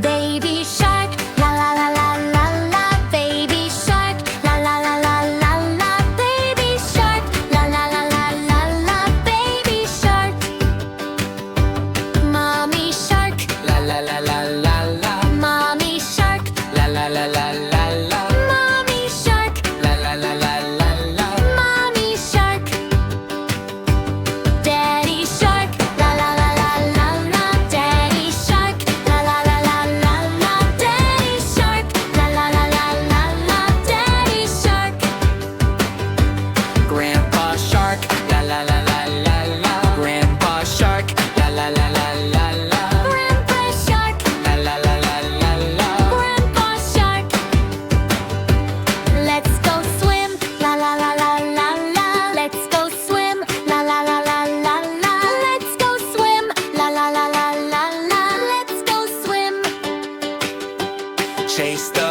Baby shark, la la la la la la. Baby shark, la la la la la la. Baby shark, la la la la la la. Baby shark. Mommy shark, La la la la la la. mommy shark, La la la la la la. mommy shark, La la la la la la. mommy shark. Daddy shark, la la la la la la. Daddy shark, la la la la la la. Daddy shark, la la la la la la. Daddy shark. Grandpa shark. La la la la la la. Grandpa shark. La la la la la la. Grandpa shark, La la la la la la. Grandpa shark. Let's go swim, la la la la la la. Let's go swim, la la la la la la. Let's go swim, la la la la la la. Let's go swim. Chase the